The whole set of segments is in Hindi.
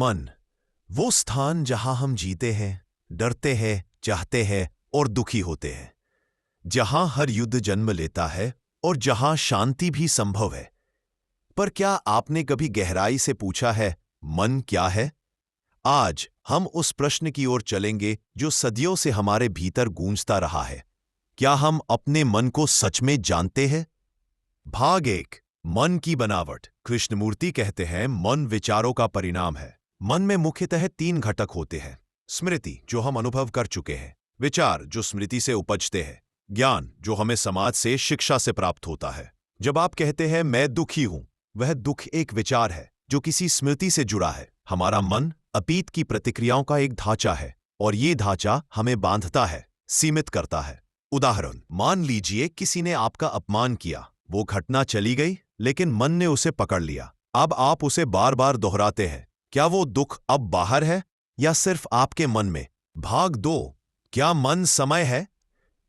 मन, वो स्थान जहां हम जीते हैं, डरते हैं, चाहते हैं और दुखी होते हैं, जहां हर युद्ध जन्म लेता है और जहां शांति भी संभव है। पर क्या आपने कभी गहराई से पूछा है, मन क्या है? आज हम उस प्रश्न की ओर चलेंगे जो सदियों से हमारे भीतर गूंजता रहा है। क्या हम अपने मन को सच में जानते हैं? भाग 1, मन की बनावट। कृष्णमूर्ति कहते हैं, मन विचारों का परिणाम है। मन में मुख्यतः 3 घटक होते हैं। स्मृति, जो हम अनुभव कर चुके हैं। विचार, जो स्मृति से उपजते हैं। ज्ञान, जो हमें समाज से, शिक्षा से प्राप्त होता है। जब आप कहते हैं मैं दुखी हूं, वह दुख एक विचार है जो किसी स्मृति से जुड़ा है। हमारा मन अतीत की प्रतिक्रियाओं का एक ढांचा है और ये ढांचा हमें बांधता है, सीमित करता है। उदाहरण, मान लीजिए किसी ने आपका अपमान किया। वो घटना चली गई, लेकिन मन ने उसे पकड़ लिया। अब आप उसे बार बार दोहराते हैं। क्या वो दुख अब बाहर है या सिर्फ आपके मन में? भाग 2, क्या मन समय है?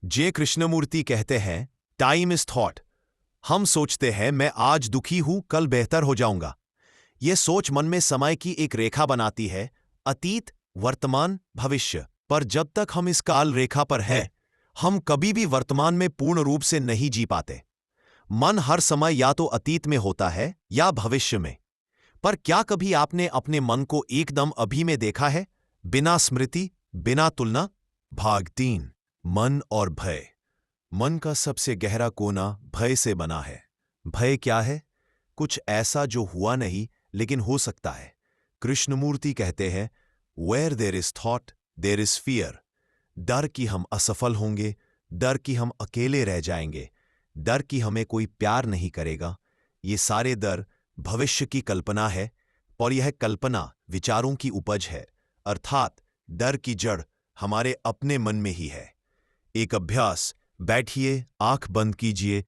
जे कृष्णमूर्ति कहते हैं, टाइम इज थॉट। हम सोचते हैं मैं आज दुखी हूं, कल बेहतर हो जाऊंगा। यह सोच मन में समय की एक रेखा बनाती है, अतीत, वर्तमान, भविष्य। पर जब तक हम इस काल रेखा पर हैं, हम कभी भी वर्तमान में पूर्ण रूप से नहीं जी पाते। मन हर समय या तो अतीत में होता है या भविष्य में। पर क्या कभी आपने अपने मन को एकदम अभी में देखा है, बिना स्मृति, बिना तुलना? भाग 3, मन और भय। मन का सबसे गहरा कोना भय से बना है। भय क्या है? कुछ ऐसा जो हुआ नहीं लेकिन हो सकता है। कृष्णमूर्ति कहते हैं, where there is thought there is fear. डर कि हम असफल होंगे, डर कि हम अकेले रह जाएंगे, डर कि हमें कोई प्यार नहीं करेगा। ये सारे डर भविष्य की कल्पना है और यह कल्पना विचारों की उपज है। अर्थात डर की जड़ हमारे अपने मन में ही है। एक अभ्यास, बैठिए, आंख बंद कीजिए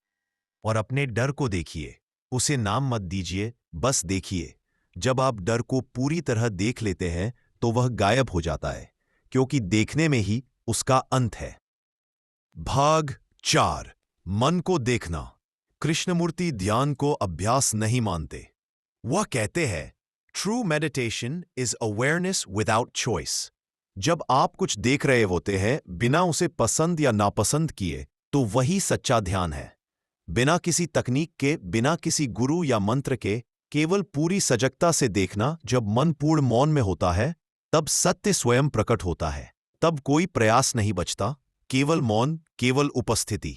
और अपने डर को देखिए। उसे नाम मत दीजिए, बस देखिए। जब आप डर को पूरी तरह देख लेते हैं तो वह गायब हो जाता है, क्योंकि देखने में ही उसका अंत है। भाग 4, मन को देखना। कृष्णमूर्ति ध्यान को अभ्यास नहीं मानते। वह कहते हैं, true meditation is awareness without choice. जब आप कुछ देख रहे होते हैं बिना उसे पसंद या नापसंद किए, तो वही सच्चा ध्यान है। बिना किसी तकनीक के, बिना किसी गुरु या मंत्र के, केवल पूरी सजगता से देखना। जब मन पूर्ण मौन में होता है, तब सत्य स्वयं प्रकट होता है। तब कोई प्रयास नहीं बचता, केवल मौन, केवल उपस्थिति।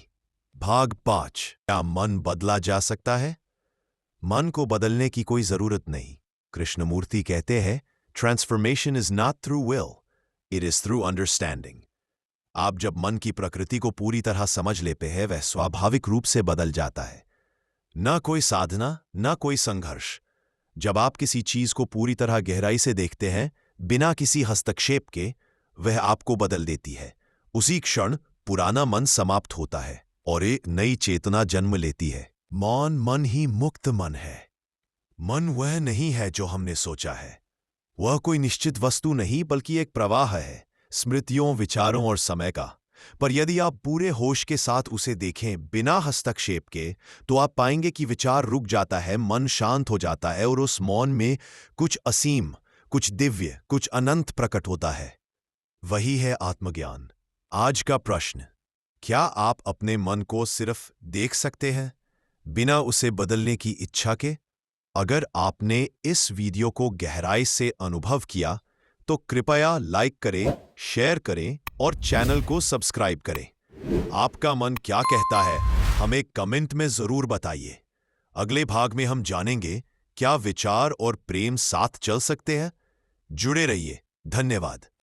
भाग 5, क्या मन बदला जा सकता है? मन को बदलने की कोई जरूरत नहीं। कृष्णमूर्ति कहते हैं, transformation is not through will, it is through understanding. आप जब मन की प्रकृति को पूरी तरह समझ लेते हैं, वह स्वाभाविक रूप से बदल जाता है। ना कोई साधना, ना कोई संघर्ष। जब आप किसी चीज को पूरी तरह गहराई से देखते हैं, बिना किसी हस्तक्षेप के, वह आपको बदल देती है। उसी क्षण पुराना मन समाप्त होता है और एक नई चेतना जन्म लेती है। मौन मन ही मुक्त मन है। मन वह नहीं है जो हमने सोचा है। वह कोई निश्चित वस्तु नहीं, बल्कि एक प्रवाह है, स्मृतियों, विचारों और समय का। पर यदि आप पूरे होश के साथ उसे देखें, बिना हस्तक्षेप के, तो आप पाएंगे कि विचार रुक जाता है, मन शांत हो जाता है और उस मौन में कुछ असीम, कुछ दिव्य, कुछ अनंत प्रकट होता है। वही है आत्मज्ञान। आज का प्रश्न, क्या आप अपने मन को सिर्फ देख सकते हैं, बिना उसे बदलने की इच्छा के? अगर आपने इस वीडियो को गहराई से अनुभव किया, तो कृपया लाइक करें, शेयर करें और चैनल को सब्सक्राइब करें। आपका मन क्या कहता है, हमें कमेंट में जरूर बताइए। अगले भाग में हम जानेंगे, क्या विचार और प्रेम साथ चल सकते हैं? जुड़े रहिए। धन्यवाद।